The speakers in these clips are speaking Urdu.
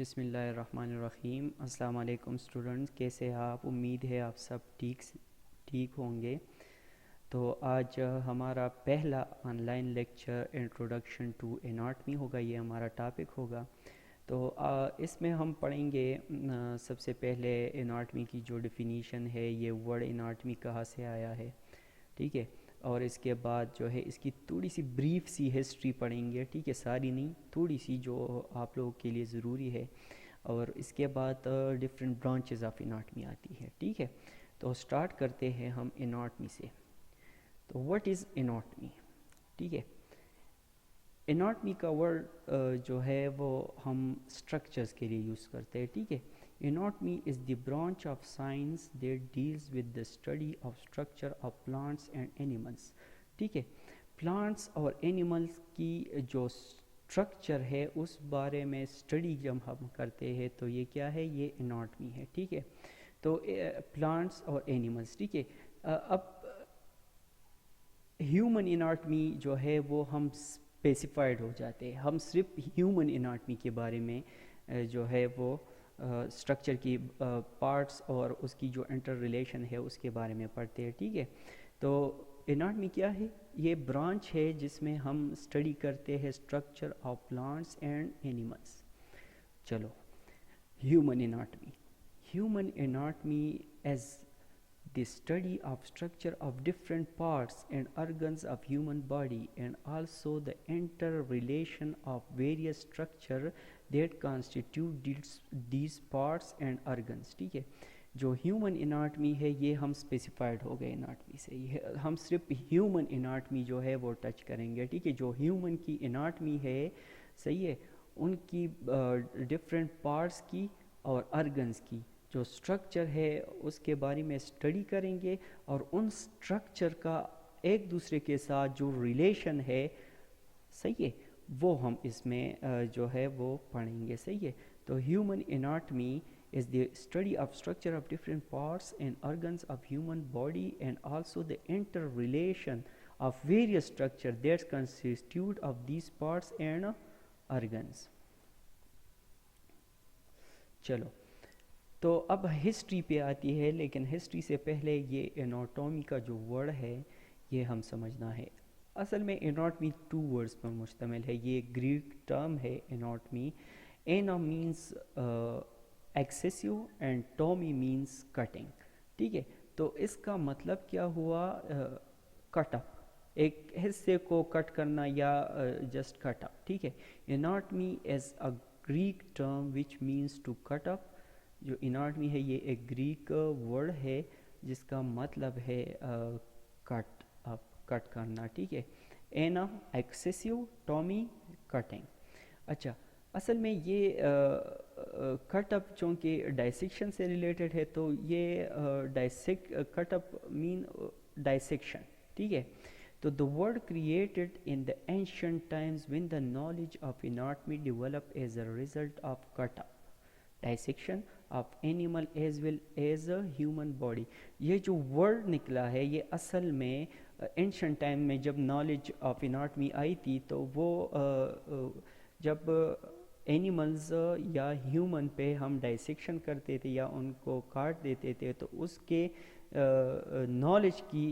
بسم اللہ الرحمن الرحیم۔ السلام علیکم اسٹوڈنٹس، کیسے ہیں آپ؟ امید ہے آپ سب ٹھیک ہوں گے۔ تو آج ہمارا پہلا online lecture introduction to anatomy ہوگا، یہ ہمارا ٹاپک ہوگا۔ تو اس میں ہم پڑھیں گے سب سے پہلے اناٹمی کی جو ڈیفینیشن ہے، یہ ورڈ اناٹمی کہاں سے آیا ہے، ٹھیک ہے۔ اور اس کے بعد جو ہے اس کی تھوڑی سی بریف سی ہسٹری پڑھیں گے، ٹھیک ہے، ساری نہیں، تھوڑی سی جو آپ لوگوں کے لیے ضروری ہے۔ اور اس کے بعد ڈفرینٹ برانچز آف اناٹمی آتی ہے، ٹھیک ہے۔ تو سٹارٹ کرتے ہیں ہم اناٹمی سے۔ تو واٹ از اناٹمی، ٹھیک ہے۔ اناٹمی کا ورڈ جو ہے وہ ہم اسٹرکچرز کے لیے یوز کرتے ہیں، ٹھیک ہے۔ Anatomy is the branch of science that deals with the study of structure of plants and animals. ٹھیک ہے، پلانٹس اور اینیملس کی جو اسٹرکچر ہے اس بارے میں اسٹڈی جب ہم کرتے ہیں تو یہ کیا ہے، یہ اناٹمی ہے، ٹھیک ہے۔ تو پلانٹس اور اینیملس، ٹھیک ہے۔ اب ہیومن اناٹمی جو ہے وہ ہم اسپیسیفائڈ ہو جاتے ہیں، ہم صرف ہیومن اناٹمی کے بارے میں جو ہے وہ اسٹرکچر کی پارٹس اور اس کی جو انٹر ریلیشن ہے اس کے بارے میں پڑھتے ہیں، ٹھیک ہے۔ تو اناٹمی کیا ہے؟ یہ برانچ ہے جس میں ہم اسٹڈی کرتے ہیں structure of plants and animals. چلو، human anatomy is the study of structure of different parts and organs of human body and also the interrelation of various structure that constitute these parts and organs، ٹھیک ہے۔ جو ہیومن اناٹمی ہے یہ ہم اسپیسیفائڈ ہو گئے اناٹمی سے، ہم صرف ہیومن اناٹمی جو ہے وہ ٹچ کریں گے، ٹھیک ہے۔ جو ہیومن کی اناٹمی ہے، صحیح ہے، ان کی ڈفرینٹ پارٹس کی اور ارگنز کی جو سٹرکچر ہے اس کے بارے میں اسٹڈی کریں گے، اور ان سٹرکچر کا ایک دوسرے کے ساتھ جو ریلیشن ہے، صحیح ہے، وہ ہم اس میں جو ہے وہ پڑھیں گے، صحیح ہے۔ تو human anatomy is the study of structure of different parts and organs of human body and also the interrelation of various structure that constitute of these parts and organs۔ چلو، تو اب ہسٹری پہ آتی ہے، لیکن ہسٹری سے پہلے یہ اناٹومی کا جو ورڈ ہے یہ ہم سمجھنا ہے۔ اصل میں اناٹمی 2 ورڈز پر مشتمل ہے، یہ گریک ٹرم ہے anatomy. Ana means excessive and tomy means cutting, ٹھیک ہے۔ تو اس کا مطلب کیا ہوا؟ کٹ اپ، ایک حصے کو کٹ کرنا یا جسٹ کٹ اپ، ٹھیک ہے۔ Anatomy is a Greek term which means to cut up. جو اناٹمی ہے یہ ایک گریک ورڈ ہے جس کا مطلب ہے کٹ اپ، کٹ کرنا، ٹھیک ہے۔ اینا ایکسیسیو، ٹومی کٹنگ۔ اچھا، اصل میں یہ کٹ اپ چونکہ ڈائسیکشن سے ریلیٹڈ ہے تو یہ کٹ اپ مین ڈائسیکشن، ٹھیک ہے۔ تو the word created in the ancient times when the knowledge of anatomy developed as a result of cut up, dissection of animal as well as a human body۔ یہ جو ورڈ نکلا ہے یہ اصل میں ancient time میں جب knowledge of anatomy آئی تھی تو وہ جب اینیملز یا ہیومن پہ ہم ڈائسیکشن کرتے تھے یا ان کو کاٹ دیتے تھے تو اس کے نالج کی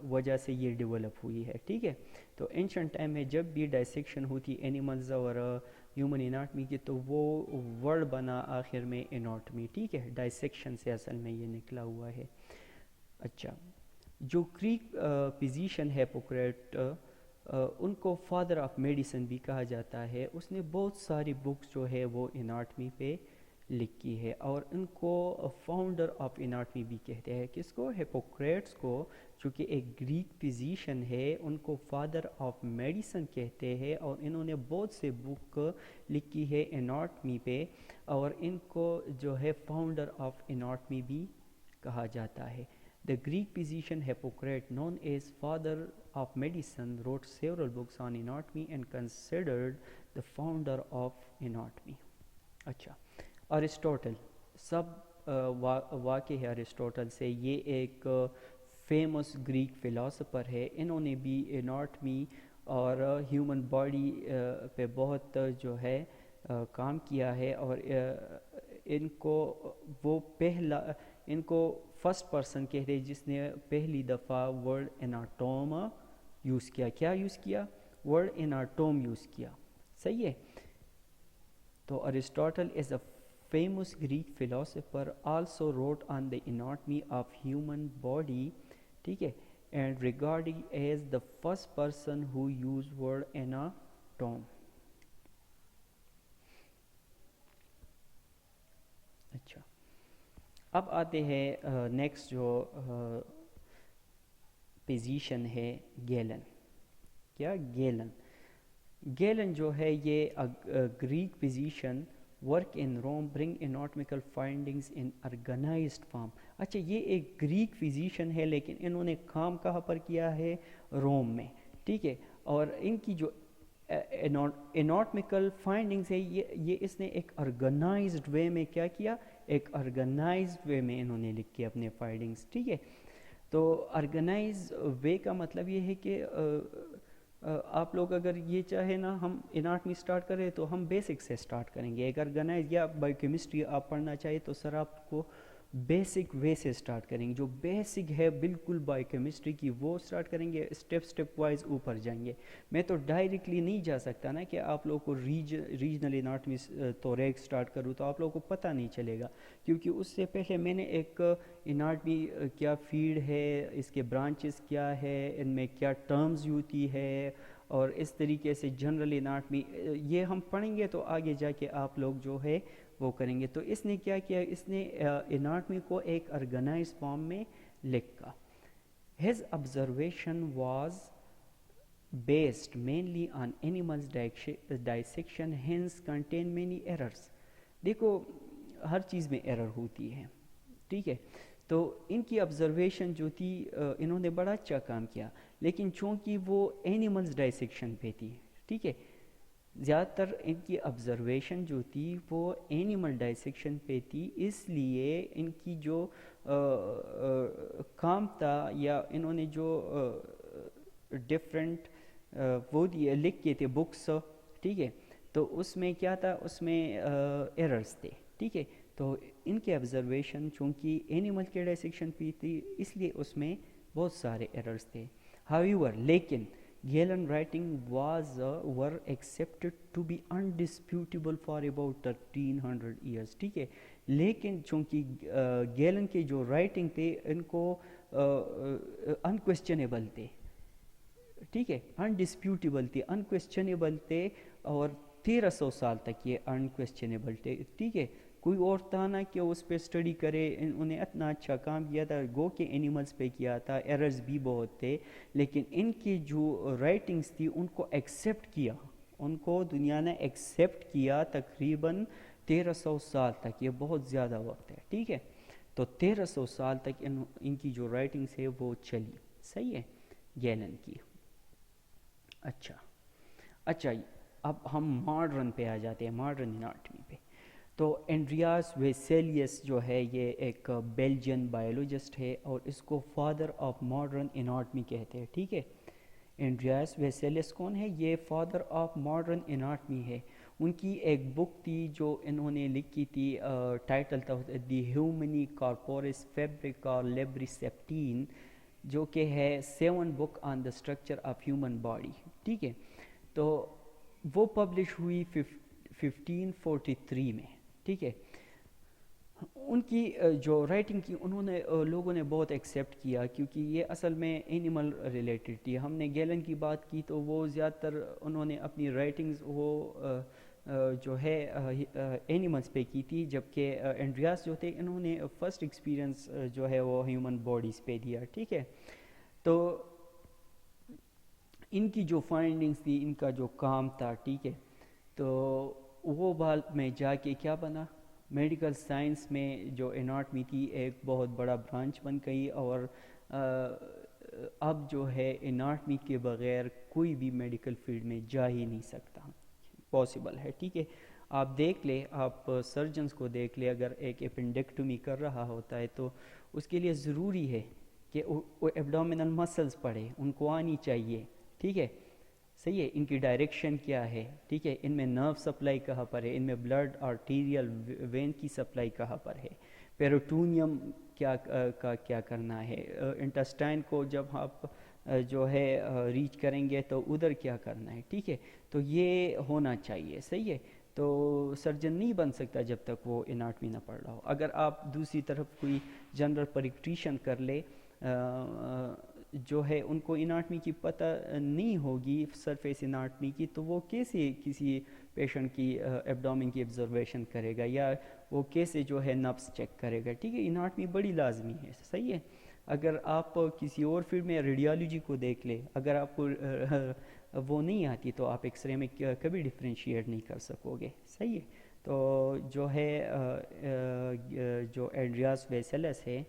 وجہ سے یہ ڈیولپ ہوئی ہے، ٹھیک ہے۔ تو اینشنٹ ٹائم میں جب بھی ڈائسیکشن ہوتی اینیملز اور ہیومن اناٹمی کی تو وہ ورڈ بنا آخر میں اناٹمی، ٹھیک ہے۔ ڈائسیکشن سے اصل میں یہ نکلا ہوا ہے۔ اچھا، جو گریک فزیشین ہپوکریٹ، ان کو فادر آف میڈیسن بھی کہا جاتا ہے، اس نے بہت ساری بکس جو ہے وہ اناٹمی پہ لکھی ہے، اور ان کو فاؤنڈر آف اناٹمی بھی کہتے ہیں۔ کس کو؟ ہپوکریٹس کو، جو کہ ایک گریک فزیشین ہے، ان کو فادر آف میڈیسن کہتے ہیں، اور انہوں نے بہت سے بک لکھی ہے اناٹمی پہ، اور ان کو جو ہے فاؤنڈر آف اناٹمی بھی کہا جاتا ہے۔ The Greek physician Hippocrates, known as father of medicine, wrote several books on anatomy and considered the founder of anatomy۔ اچھا، ارسطوٹل، سب واقع ہے ارسطوٹل سے، یہ ایک فیمس گریک فلاسفر ہے۔ انہوں نے بھی اناٹمی اور ہیومن باڈی پہ بہت جو ہے کام کیا ہے، اور ان کو وہ پہلا ان کو فرسٹ پرسن کہتے ہیں جس نے پہلی دفعہ ورڈ اناٹوما یوز کیا. کیا یوز کیا؟ ورڈ اناٹوم یوز کیا. صحیح ہے. تو Aristotle is a famous Greek philosopher also wrote on the anatomy of human body, ٹھیک ہے، and regarded as the first person who used word anatome. اچھا، اب آتے ہیں نیکسٹ جو پوزیشن ہے گیلن. کیا؟ گیلن جو ہے یہ Greek physician work in Rome bring anatomical findings in organized form. اچھا، یہ ایک گریک فزیشین ہے لیکن انہوں نے کام کہاں پر کیا ہے؟ روم میں. ٹھیک ہے، اور ان کی جو اناٹمیکل فائنڈنگز ہے یہ اس نے ایک آرگنائزڈ وے میں کیا کیا؟ ایک آرگنائزڈ وے میں انہوں نے لکھ کے اپنے فائنڈنگز. ٹھیک ہے، تو آرگنائز وے کا مطلب یہ ہے کہ آپ لوگ اگر یہ چاہے نا ہم اناٹمی سٹارٹ کریں تو ہم بیسک سے سٹارٹ کریں گے. ایک آرگنائز یا بائیو کیمسٹری آپ پڑھنا چاہیے تو سر آپ کو بیسک وے سے سٹارٹ کریں گے. جو بیسک ہے بالکل بائیو کیمسٹری کی وہ سٹارٹ کریں گے، اسٹیپ وائز اوپر جائیں گے. میں تو ڈائریکٹلی نہیں جا سکتا نا کہ آپ لوگوں کو ریجنل اناٹمی تو ریک سٹارٹ کروں تو آپ لوگوں کو پتہ نہیں چلے گا، کیونکہ اس سے پہلے میں نے ایک اناٹمی کیا فیلڈ ہے، اس کے برانچز کیا ہے، ان میں کیا ٹرمز ہوتی ہے، اور اس طریقے سے جنرل اناٹمی یہ ہم پڑھیں گے تو آگے جا کے آپ لوگ جو ہے وہ کریں گے. تو اس نے کیا کیا؟ اس نے اناٹمی کو ایک آرگنائز فارم میں لکھا. His observation was based mainly on animals dissection, hence contain many errors. دیکھو ہر چیز میں ایرر ہوتی ہے. ٹھیک ہے، تو ان کی آبزرویشن جو تھی انہوں نے بڑا اچھا کام کیا، لیکن چونکہ وہ اینیملز ڈائسیکشن پہ تھی. ٹھیک ہے، زیادہ تر ان کی آبزرویشن جو تھی وہ اینیمل ڈائسیکشن پہ تھی، اس لیے ان کی جو کام تھا یا انہوں نے جو ڈفرینٹ وہ لکھ کے تھے بکس. ٹھیک ہے، تو اس میں کیا تھا؟ اس میں ایررز تھے. ٹھیک ہے، تو ان کے آبزرویشن چونکہ اینیمل کے ڈائسیکشن پہ تھی اس لیے اس میں بہت سارے ایررز تھے. however لیکن Galen writing were accepted to be undisputable for about 1300 years. ٹھیک ہے، لیکن چونکہ گیلن کے جو رائٹنگ تھے ان کو unquestionable تھے. ٹھیک ہے، undisputable تھے، unquestionable تھے، اور 1300 سال تک یہ unquestionable تھے. ٹھیک ہے، کوئی اور تھا نا کہ اس پہ اسٹڈی کرے، انہیں اتنا اچھا کام کیا تھا، گو کہ اینیملز پہ کیا تھا، ایررز بھی بہت تھے، لیکن ان کی جو رائٹنگز تھی ان کو ایکسیپٹ کیا، ان کو دنیا نے ایکسیپٹ کیا تقریباً 1300 سال تک. یہ بہت زیادہ وقت ہے. ٹھیک ہے، تو 1300 سال تک ان کی جو رائٹنگز ہے وہ چلی. صحیح ہے، گیلن کی. اچھا اب ہم ماڈرن پہ آ جاتے ہیں، ماڈرن اناٹمی پہ. تو اینڈریاس ویسیلیس جو ہے یہ ایک بیلجین بایولوجسٹ ہے اور اس کو فادر آف ماڈرن اناٹمی کہتے ہیں. ٹھیک ہے، اینڈریاس ویسیلیس کون ہے؟ یہ فادر آف ماڈرن اناٹمی ہے. ان کی ایک بک تھی جو انہوں نے لکھی تھی، ٹائٹل تھا دی ہیومنی کارپورس فیبرکا لیبریسیپٹین، جو کہ ہے 7 book on the structure of human body. ٹھیک ہے، تو وہ پبلش ہوئی 1543 میں. ٹھیک ہے، ان کی جو رائٹنگ کی انہوں نے لوگوں نے بہت ایکسیپٹ کیا، کیونکہ یہ اصل میں اینیمل ریلیٹڈ تھی. ہم نے گیلن کی بات کی تو وہ زیادہ تر انہوں نے اپنی رائٹنگز وہ جو ہے اینیملز پہ کی تھی، جبکہ اینڈریاس جو تھے انہوں نے فرسٹ ایکسپیرینس جو ہے وہ ہیومن باڈیز پہ دیا. ٹھیک ہے، تو ان کی جو فائنڈنگز تھی، ان کا جو کام تھا، ٹھیک ہے، تو وہ بعد میں جا کے کیا بنا؟ میڈیکل سائنس میں جو اناٹمی تھی ایک بہت بڑا برانچ بن گئی، اور اب جو ہے اناٹمی کے بغیر کوئی بھی میڈیکل فیلڈ میں جا ہی نہیں سکتا، پاسبل ہے. ٹھیک ہے، آپ دیکھ لیں، آپ سرجنز کو دیکھ لیں، اگر ایک اپنڈیکٹومی کر رہا ہوتا ہے تو اس کے لیے ضروری ہے کہ وہ ایبڈومینل مسلز پڑھے، ان کو آنی چاہیے. ٹھیک ہے، صحیح ہے، ان کی ڈائریکشن کیا ہے، ٹھیک ہے، ان میں نرو سپلائی کہاں پر ہے، ان میں بلڈ آرٹیریل وین کی سپلائی کہاں پر ہے، پیروٹونیم کیا کا کیا کرنا ہے، انٹسٹائن کو جب آپ جو ہے ریچ کریں گے تو ادھر کیا کرنا ہے، ٹھیک ہے، تو یہ ہونا چاہیے، صحیح ہے، تو سرجن نہیں بن سکتا جب تک وہ اناٹمی نہ پڑھ رہا ہو. اگر آپ دوسری طرف کوئی جنرل پریکٹیشن کر لے جو ہے ان کو اناٹمی کی پتہ نہیں ہوگی، سرفیس اناٹمی کی، تو وہ کیسے کسی پیشنٹ کی ایبڈومن کی آبزرویشن کرے گا، یا وہ کیسے جو ہے نبض چیک کرے گا، ٹھیک ہے، اناٹمی بڑی لازمی ہے، صحیح ہے. اگر آپ کسی اور فیلڈ میں ریڈیالوجی کو دیکھ لیں، اگر آپ کو وہ نہیں آتی تو آپ ایکس رے میں کبھی ڈفرینشیٹ نہیں کر سکو گے، صحیح ہے. تو جو ہے جو ایڈریاس ویسلس ہے،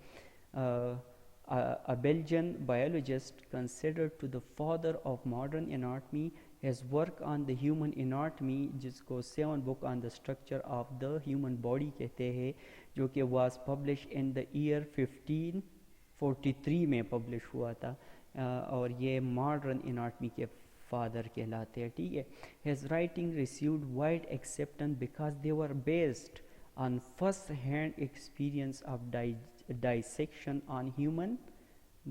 a Belgian biologist considered to the father of modern anatomy. His work on the human anatomy جس کو 7 book on the structure of the human body کہتے ہیں، جو کہ was published in the year 1543 میں پبلش ہوا تھا، اور یہ ماڈرن اناٹمی کے فادر کہلاتے ہیں، ٹھیک ہے. His writing received wide acceptance because they were based on first hand experience of dissection on human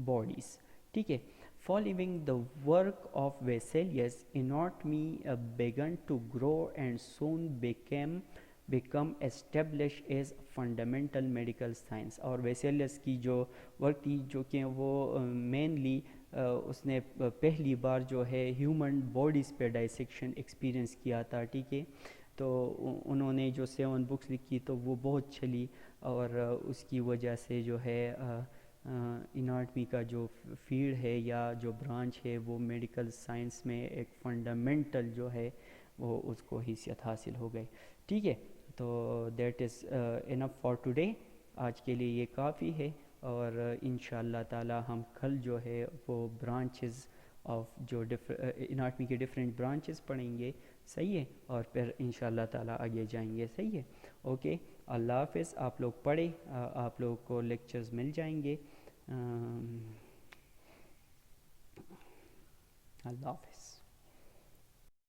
bodies, ٹھیک ہے. Following the work of Vesalius, anatomy began to grow and soon become established as fundamental medical science. اور ویسیلیس کی جو ورک تھی، جو کہ وہ مینلی اس نے پہلی بار جو ہے ہیومن باڈیز پہ ڈائسیکشن ایکسپیرئنس کیا تھا، ٹھیک ہے. تو انہوں نے جو 7 بکس لکھی تو وہ بہت چلی، اور اس کی وجہ سے جو ہے اناٹمی کا جو فیلڈ ہے یا جو برانچ ہے وہ میڈیکل سائنس میں ایک فنڈامنٹل جو ہے وہ اس کو حیثیت حاصل ہو گئی، ٹھیک ہے. تو that is enough for today, آج کے لیے یہ کافی ہے، اور انشاءاللہ تعالی ہم کل جو ہے وہ برانچز آف جو اناٹمی کے ڈفرینٹ برانچز پڑھیں گے، صحیح ہے، اور پھر انشاءاللہ تعالی آگے جائیں گے، صحیح ہے. اوکے، اللہ حافظ. آپ لوگ پڑھیں، آپ لوگوں کو لیکچرز مل جائیں گے. اللہ حافظ.